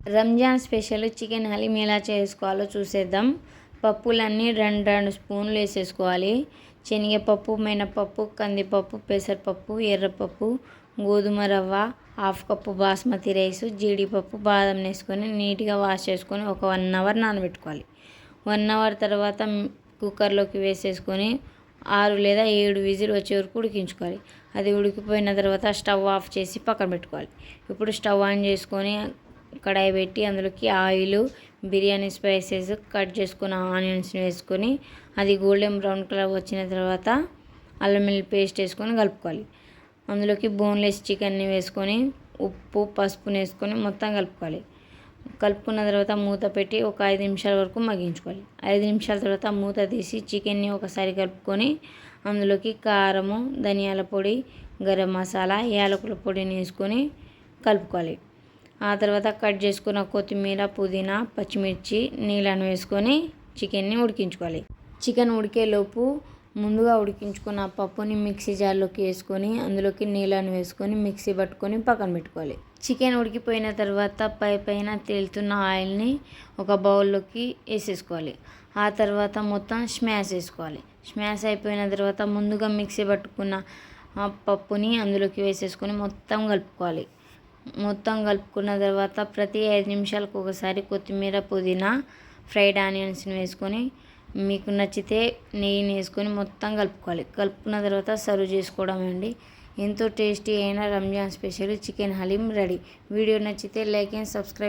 Ramzan special chicken haleem ఎలా చేసుకోవాలో చూసేద్దాం. పప్పులన్నీ 2 స్పూన్లు వేసేసుకోవాలి. శనగపప్పు, మినపప్పు, కందిపప్పు, పెసరపప్పు, ఎర్రపప్పు, గోధుమ రవ్వ, 1/2 కప్పు బాస్మతి రైస్, జీడిపప్పు, బాదం వేసుకొని నీట్గా వాష్ చేసుకొని ఒక 1 అవర్ నానబెట్టుకోవాలి. 1 అవర్ తర్వాత కుక్కర్లోకి వేసేసుకొని 6 లేదా 7 విజిల్ వచ్చే వరకు ఉడికించుకోవాలి. అది ఉడికిపోయిన తర్వాత స్టవ్ ఆఫ్ చేసి పక్కన పెట్టుకోవాలి. ఇప్పుడు స్టవ్ ఆన్ చేసుకొని కడాయి పెట్టి అందులోకి ఆయిల్, బిర్యానీ స్పైసెస్, కట్ చేసుకున్న ఆనియన్స్ని వేసుకొని అది గోల్డెన్ బ్రౌన్ కలర్ వచ్చిన తర్వాత అల్లం వెల్లుల్లి పేస్ట్ వేసుకొని కలుపుకోవాలి. అందులోకి బోన్లెస్ చికెన్ని వేసుకొని ఉప్పు, పసుపుని వేసుకొని మొత్తం కలుపుకోవాలి. కలుపుకున్న తర్వాత మూత పెట్టి ఒక 5 నిమిషాల వరకు మగ్గించుకోవాలి. 5 నిమిషాల తర్వాత మూత తీసి చికెన్ని ఒకసారి కలుపుకొని అందులోకి కారము, ధనియాల పొడి, గరం మసాలా, యాలకుల పొడిని వేసుకొని కలుపుకోవాలి. ఆ తర్వాత కట్ చేసుకున్న కొత్తిమీర, పుదీనా, పచ్చిమిర్చి, నీళ్ళను వేసుకొని చికెన్ని ఉడికించుకోవాలి. చికెన్ ఉడికేలోపు ముందుగా ఉడికించుకున్న పప్పుని మిక్సీ జార్లోకి వేసుకొని అందులోకి నీళ్ళను వేసుకొని మిక్సీ పట్టుకొని పక్కన పెట్టుకోవాలి. చికెన్ ఉడికిపోయిన తర్వాత పైన తేలుతున్న ఆయిల్ని ఒక బౌల్లోకి వేసేసుకోవాలి. ఆ తర్వాత మొత్తం స్మాష్ చేసుకోవాలి. స్మాష్ అయిపోయిన తర్వాత ముందుగా మిక్సీ పట్టుకున్న పప్పుని అందులోకి వేసేసుకొని మొత్తం కలుపుకోవాలి. మొత్తం కలుపుకున్న తర్వాత ప్రతి 5 నిమిషాలకు ఒకసారి కొత్తిమీర, పుదీనా, ఫ్రైడ్ ఆనియన్స్ని వేసుకొని మీకు నచ్చితే నెయ్యిని వేసుకొని మొత్తం కలుపుకోవాలి. కలుపుకున్న తర్వాత సర్వ్ చేసుకోవడం అండి. ఎంతో టేస్టీ అయిన Ramzan special chicken haleem ready. Video నచ్చితే లైక్ అండ్ సబ్స్క్రైబ్.